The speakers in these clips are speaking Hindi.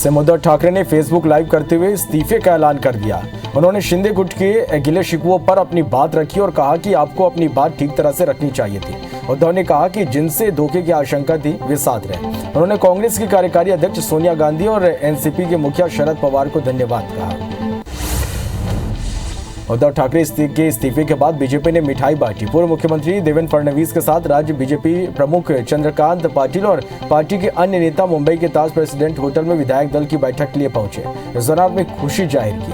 सीएम उद्धव ठाकरे ने फेसबुक लाइव करते हुए इस्तीफे का ऐलान कर दिया। उन्होंने शिंदे गुट के गिले शिकवों पर अपनी बात रखी और कहा कि आपको अपनी बात ठीक तरह से रखनी चाहिए थी। उद्धव ने कहा कि जिनसे धोखे की आशंका थी वे साथ रहे। उन्होंने कांग्रेस की कार्यकारी अध्यक्ष सोनिया गांधी और एनसीपी के मुखिया शरद पवार को धन्यवाद कहा। उद्धव ठाकरे के इस्तीफे के बाद बीजेपी ने मिठाई बांटी। पूर्व मुख्यमंत्री देवेंद्र फडणवीस के साथ राज्य बीजेपी प्रमुख चंद्रकांत पाटिल और पार्टी के अन्य नेता मुंबई के ताज प्रेसिडेंट होटल में विधायक दल की बैठक के लिए पहुंचे। इस दौरान में खुशी जाहिर की।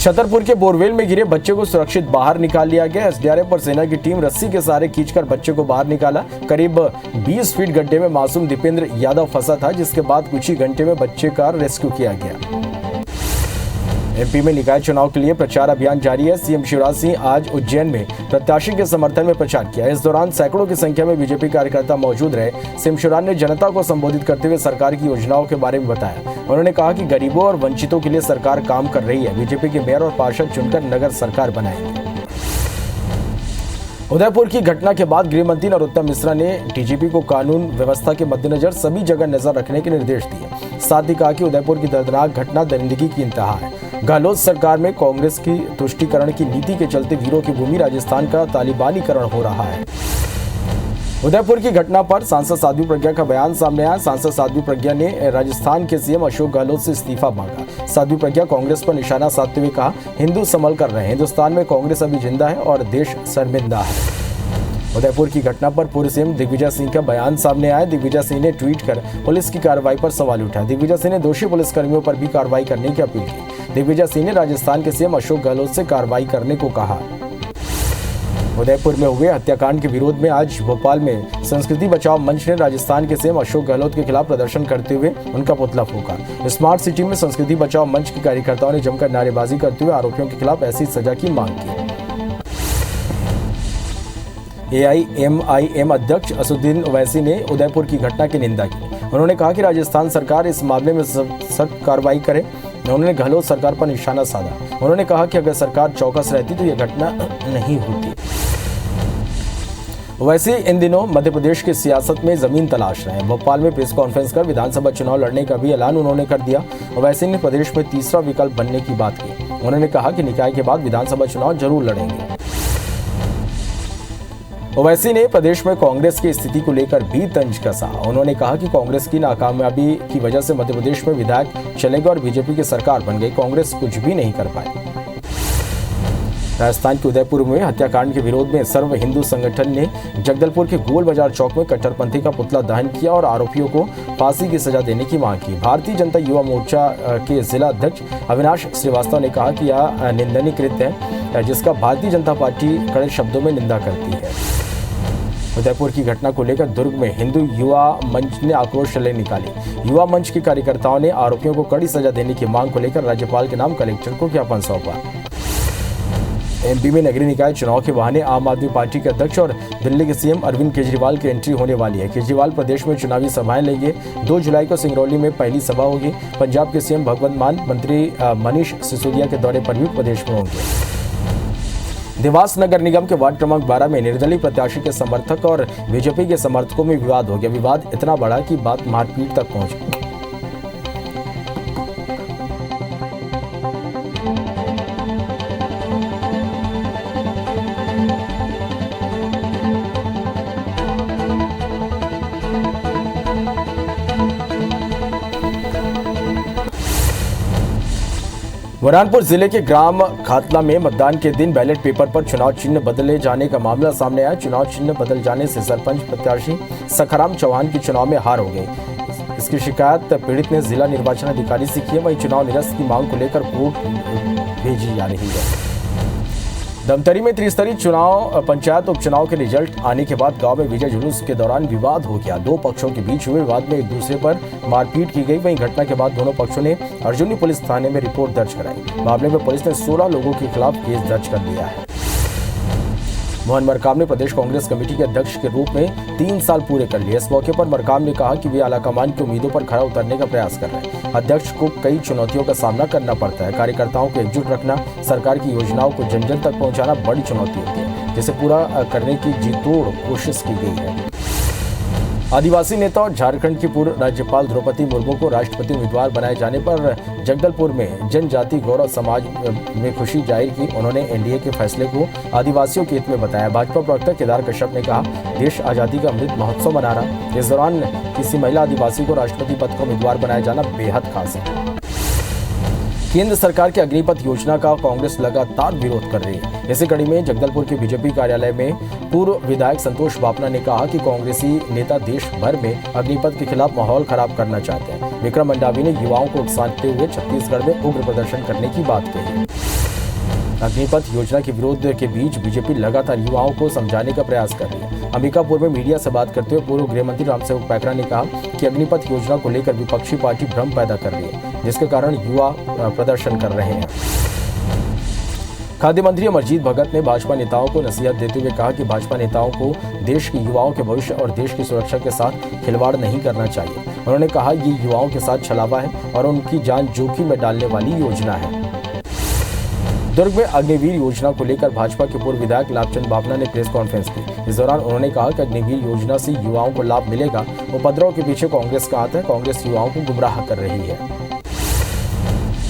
छतरपुर के बोरवेल में गिरे बच्चे को सुरक्षित बाहर निकाल लिया गया। एसडीआरएफ और सेना की टीम रस्सी के सहारे खींचकर बच्चे को बाहर निकाला। करीब 20 फीट गड्ढे में मासूम दीपेंद्र यादव फंसा था, जिसके बाद कुछ ही घंटे में बच्चे का रेस्क्यू किया गया। एमपी में निकाय चुनाव के लिए प्रचार अभियान जारी है। सीएम शिवराज सिंह आज उज्जैन में प्रत्याशी के समर्थन में प्रचार किया। इस दौरान सैकड़ों की संख्या में बीजेपी कार्यकर्ता मौजूद रहे। सीएम शिवराज ने जनता को संबोधित करते हुए सरकार की योजनाओं के बारे में बताया। उन्होंने कहा कि गरीबों और वंचितों के लिए सरकार काम कर रही है। बीजेपी के मेयर और पार्षद चुनकर नगर सरकार बनाएंगे। उदयपुर की घटना के बाद गृह मंत्री नरोत्तम मिश्रा ने डीजीपी को कानून व्यवस्था के मद्देनजर सभी जगह नजर रखने के निर्देश दिए। साथ ही कहा कि उदयपुर की दर्दनाक घटना दरिंदगी की इंतहा है। गहलोत सरकार में कांग्रेस की तुष्टीकरण की नीति के चलते वीरों की भूमि राजस्थान का तालिबानीकरण हो रहा है। उदयपुर की घटना पर सांसद साध्वी प्रज्ञा का बयान सामने आया। सांसद साध्वी प्रज्ञा ने राजस्थान के सीएम अशोक गहलोत से इस्तीफा मांगा। साध्वी प्रज्ञा कांग्रेस पर निशाना साधते हुए कहा, हिंदू संभल कर रहे हैं। हिंदुस्तान में कांग्रेस अभी जिंदा है और देश शर्मिंदा है। उदयपुर की घटना पर पूर्व सीएम दिग्विजय सिंह का बयान सामने आया। दिग्विजय सिंह ने ट्वीट कर पुलिस की कार्रवाई पर सवाल उठाया। दिग्विजय सिंह ने दोषी पुलिसकर्मियों पर भी कार्रवाई करने की अपील की। दिग्विजय सिंह ने राजस्थान के सीएम अशोक गहलोत से कार्रवाई करने को कहा। उदयपुर में हुए हत्याकांड के विरोध में आज भोपाल में संस्कृति बचाओ मंच ने राजस्थान के सीएम अशोक गहलोत के खिलाफ प्रदर्शन करते हुए उनका पुतला फूंका। स्मार्ट सिटी में संस्कृति बचाओ मंच के कार्यकर्ताओं ने जमकर नारेबाजी करते हुए आरोपियों के खिलाफ ऐसी सजा की मांग की। एआईएमआईएम अध्यक्ष असदुद्दीन ओवैसी ने उदयपुर की घटना की निंदा की। उन्होंने कहा कि राजस्थान सरकार इस मामले में सख्त कार्रवाई करे। उन्होंने गहलोत सरकार पर निशाना साधा। उन्होंने कहा कि अगर सरकार चौकस रहती तो यह घटना नहीं होती। ओवैसी इन दिनों मध्य प्रदेश की सियासत में जमीन तलाश रहे हैं। भोपाल में प्रेस कॉन्फ्रेंस कर विधानसभा चुनाव लड़ने का भी ऐलान उन्होंने कर दिया। ओवैसी ने प्रदेश में तीसरा विकल्प बनने की बात की। उन्होंने कहा कि निकाय के बाद विधानसभा चुनाव जरूर लड़ेंगे। ओवैसी ने प्रदेश में कांग्रेस की स्थिति को लेकर भी तंज कसा। उन्होंने कहा कि कांग्रेस की नाकामयाबी की वजह से मध्य प्रदेश में विधायक चले गए और बीजेपी की सरकार बन गई। कांग्रेस कुछ भी नहीं कर पाई। राजस्थान के उदयपुर में हत्याकांड के विरोध में सर्व हिंदू संगठन ने जगदलपुर के गोल बाजार चौक में कट्टरपंथी का पुतला दहन किया और आरोपियों को फांसी की सजा देने की मांग की। भारतीय जनता युवा मोर्चा के जिला अध्यक्ष अविनाश श्रीवास्तव ने कहा कि यह निंदनीय कृत्य है, जिसका भारतीय जनता पार्टी कड़े शब्दों में निंदा करती है। उदयपुर की घटना को लेकर दुर्ग में हिंदू युवा मंच ने आक्रोश रैली निकाली। युवा मंच के कार्यकर्ताओं ने आरोपियों को कड़ी सजा देने की मांग को लेकर राज्यपाल के नाम कलेक्टर को ज्ञापन सौंपा। एमपी में नगरीय निकाय चुनाव के बहाने आम आदमी पार्टी के अध्यक्ष और दिल्ली के सीएम अरविंद केजरीवाल की एंट्री होने वाली है। केजरीवाल प्रदेश में चुनावी सभाएं लेंगे। 2 जुलाई को सिंगरौली में पहली सभा होगी। पंजाब के सीएम भगवंत मान मंत्री मनीष सिसोदिया के दौरे पर भी प्रदेश में होंगे। देवास नगर निगम के वार्ड क्रमांक 12 में निर्दलीय प्रत्याशी के समर्थक और बीजेपी के समर्थकों में विवाद हो गया। विवाद इतना बड़ा कि बात मारपीट तक पहुंच गई। बुरहानपुर जिले के ग्राम खातला में मतदान के दिन बैलेट पेपर पर चुनाव चिन्ह बदले जाने का मामला सामने आया। चुनाव चिन्ह बदल जाने से सरपंच प्रत्याशी सखाराम चौहान की चुनाव में हार हो गई। इसकी शिकायत पीड़ित ने जिला निर्वाचन अधिकारी से की है। वहीं चुनाव निरस्त की मांग को लेकर कोर्ट भेजी जा रही है। धमतरी में त्रिस्तरीय चुनाव पंचायत उपचुनाव के रिजल्ट आने के बाद गांव में विजय जुलूस के दौरान विवाद हो गया। 2 पक्षों के बीच हुए विवाद में एक दूसरे पर मारपीट की गई। वहीं घटना के बाद दोनों पक्षों ने अर्जुनी पुलिस थाने में रिपोर्ट दर्ज कराई। मामले में पुलिस ने 16 लोगों के खिलाफ केस दर्ज कर लिया है। मोहन मरकाम ने प्रदेश कांग्रेस कमेटी के अध्यक्ष के रूप में 3 साल पूरे कर लिए। इस मौके पर मरकाम ने कहा कि वे आलाकमान की उम्मीदों पर खरा उतरने का प्रयास कर रहे हैं। अध्यक्ष को कई चुनौतियों का सामना करना पड़ता है। कार्यकर्ताओं को एकजुट रखना, सरकार की योजनाओं को जन जन तक पहुंचाना बड़ी चुनौती होती है, जिसे पूरा करने की जी तोड़ कोशिश की गई है। आदिवासी नेता और झारखंड की पूर्व राज्यपाल द्रौपदी मुर्मू को राष्ट्रपति उम्मीदवार बनाए जाने पर जगदलपुर में जनजाति गौरव समाज में खुशी जाहिर की। उन्होंने एनडीए के फैसले को आदिवासियों के हित में बताया। भाजपा प्रवक्ता केदार कश्यप ने कहा, देश आजादी का अमृत महोत्सव मना रहा। इस दौरान किसी महिला आदिवासी को राष्ट्रपति पद का उम्मीदवार बनाया जाना बेहद खास है। केंद्र सरकार की अग्निपथ योजना का कांग्रेस लगातार विरोध कर रही है। इसी कड़ी में जगदलपुर के बीजेपी कार्यालय में पूर्व विधायक संतोष बापना ने कहा कि कांग्रेसी नेता देश भर में अग्निपथ के खिलाफ माहौल खराब करना चाहते हैं। विक्रम मंडावी ने युवाओं को उकसाते हुए छत्तीसगढ़ में उग्र प्रदर्शन करने की बात कही। अग्निपथ योजना के विरोध के बीच बीजेपी लगातार युवाओं को समझाने का प्रयास कर रही है। अंबिकापुर में मीडिया से बात करते हुए पूर्व गृह मंत्री रामसेवक पैकरा ने कहा कि अग्निपथ योजना को लेकर विपक्षी पार्टी भ्रम पैदा कर रही है, जिसके कारण युवा प्रदर्शन कर रहे हैं। खाद्य मंत्री अमरजीत भगत ने भाजपा नेताओं को नसीहत देते हुए कहा कि भाजपा नेताओं को देश के युवाओं के भविष्य और देश की सुरक्षा के साथ खिलवाड़ नहीं करना चाहिए। उन्होंने कहा, ये युवाओं के साथ छलावा है और उनकी जान जोखिम में डालने वाली योजना है। दुर्ग में अग्निवीर योजना को लेकर भाजपा के पूर्व विधायक लाभचंद बापना ने प्रेस कॉन्फ्रेंस की। इस दौरान उन्होंने कहा कि अग्निवीर योजना से युवाओं को लाभ मिलेगा। उपद्रव के पीछे कांग्रेस का हाथ है। कांग्रेस युवाओं को गुमराह कर रही है।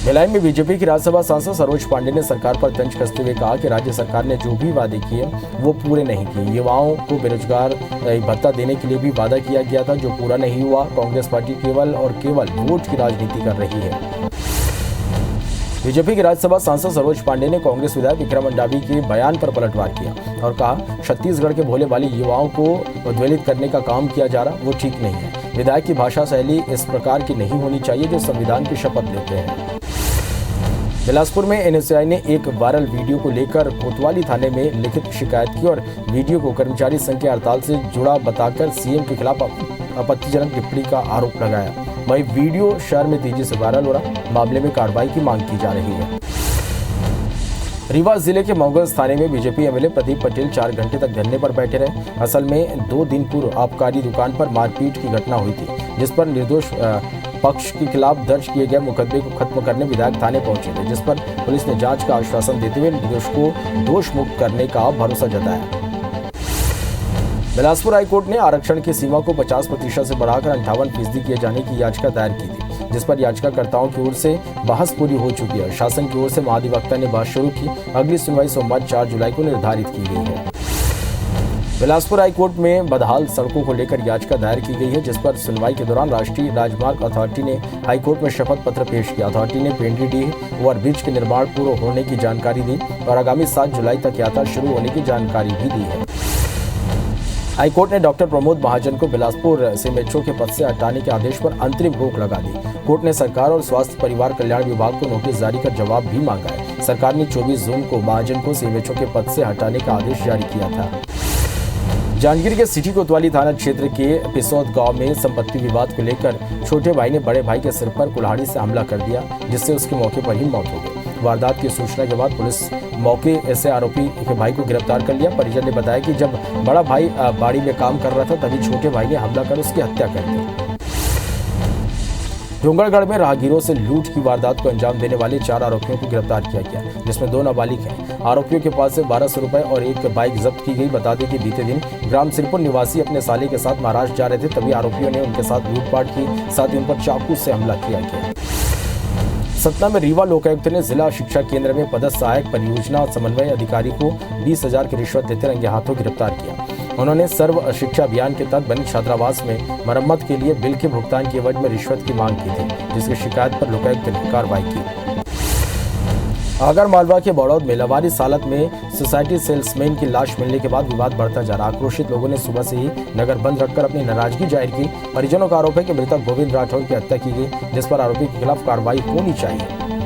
भिलाई में बीजेपी की राज्यसभा सांसद सरोज पांडे ने सरकार पर तंज कसते हुए कहा कि राज्य सरकार ने जो भी वादे किए वो पूरे नहीं किए। युवाओं को बेरोजगार भत्ता देने के लिए भी वादा किया गया था, जो पूरा नहीं हुआ। कांग्रेस पार्टी केवल और केवल वोट की राजनीति कर रही है। बीजेपी के राज्यसभा सांसद सरोज पांडे ने कांग्रेस विधायक विक्रम मंडावी के बयान पर पलटवार किया और कहा, छत्तीसगढ़ के भोले वाले युवाओं को उद्वेलित करने का काम किया जा रहा, वो ठीक नहीं है। विधायक की भाषा शैली इस प्रकार की नहीं होनी चाहिए जो संविधान की शपथ लेते हैं। बिलासपुर में एनएसयूआई ने एक वायरल वीडियो को लेकर कोतवाली थाने में लिखित शिकायत की और वीडियो को कर्मचारी संघ की हड़ताल से जुड़ा बताकर सीएम के खिलाफ आपत्तिजनक टिप्पणी का आरोप लगाया। वही वीडियो शहर में तेजी से वायरल हो रहा। मामले में कार्रवाई की मांग की जा रही है। रीवा जिले के मऊगंज थाने में बीजेपी एमएलए प्रदीप पटेल 4 घंटे तक धरने पर बैठे रहे। असल में 2 दिन पूर्व आबकारी दुकान पर मारपीट की घटना हुई थी, जिस पर निर्दोष पक्ष के खिलाफ दर्ज किए गए मुकदमे को खत्म करने विधायक थाने पहुंचे थे, जिस पर पुलिस ने जांच का आश्वासन देते हुए निर्दोष को दोष मुक्त करने का भरोसा जताया। बिलासपुर हाईकोर्ट ने आरक्षण की सीमा को 50% से बढ़ाकर 58% किए जाने की याचिका दायर की थी, जिस पर याचिकाकर्ताओं की ओर से बहस पूरी हो चुकी है। शासन की ओर से महाधिवक्ता ने बहस शुरू की। अगली सुनवाई सोमवार 4 जुलाई को निर्धारित की गई है। बिलासपुर हाईकोर्ट में बदहाल सड़कों को लेकर याचिका दायर की गई है, जिस पर सुनवाई के दौरान राष्ट्रीय राजमार्ग अथॉरिटी ने हाईकोर्ट में शपथ पत्र पेश किया। अथॉरिटी ने पेंड्रीडीह ओवरब्रिज के निर्माण पूर्ण होने की जानकारी दी और आगामी 7 जुलाई तक यात्रा शुरू होने की जानकारी भी दी है। हाईकोर्ट ने डॉक्टर प्रमोद महाजन को बिलासपुर सीएमएचओ के पद से हटाने के आदेश पर अंतरिम रोक लगा दी। कोर्ट ने सरकार और स्वास्थ्य परिवार कल्याण विभाग को नोटिस जारी कर जवाब भी मांगा है। सरकार ने 24 जून को महाजन को सीएमएचओ के पद से हटाने का आदेश जारी किया था। जांजगीर के सिटी कोतवाली थाना क्षेत्र के पिसौद गांव में संपत्ति विवाद को लेकर छोटे भाई ने बड़े भाई के सिर पर कुल्हाड़ी से हमला कर दिया, जिससे उसके मौके पर ही मौत हो गई। वारदात की सूचना के बाद पुलिस मौके से आरोपी के भाई को गिरफ्तार कर लिया। परिजन ने बताया कि जब बड़ा भाई बाड़ी में काम कर रहा था, तभी छोटे भाई ने हमला कर उसकी हत्या कर दी। डोंगरगढ़ में राहगीरों से लूट की वारदात को अंजाम देने वाले 4 आरोपियों को गिरफ्तार किया गया, जिसमें 2 नाबालिग हैं। आरोपियों के पास से 1200 रुपए और एक बाइक जब्त की गई। बता दें कि बीते दिन ग्राम सिरपुर निवासी अपने साले के साथ महाराष्ट्र जा रहे थे, तभी आरोपियों ने उनके साथ लूटपाट की, साथ ही उन पर चाकू से हमला किया गया। सतना में रीवा लोकायुक्त ने जिला शिक्षा केंद्र में पदस्थ सहायक परियोजना समन्वय अधिकारी को 20,000 की रिश्वत देते रंगे हाथों गिरफ्तार किया। उन्होंने सर्व शिक्षा अभियान के तहत बने छात्रावास में मरम्मत के लिए बिल के भुगतान के एवज में रिश्वत की मांग की थी, जिसकी शिकायत पर लोकायुक्त ने कार्रवाई की। आगर मालवा के बड़ौद में लवारिस हालत में सोसाइटी सेल्समैन की लाश मिलने के बाद विवाद बढ़ता जा रहा। आक्रोशित लोगों ने सुबह से ही नगर बंद रखकर अपनी नाराजगी जाहिर की। परिजनों का आरोप है कि मृतक गोविंद राठौर की हत्या की गई, जिस पर आरोपी के खिलाफ कार्रवाई होनी चाहिए।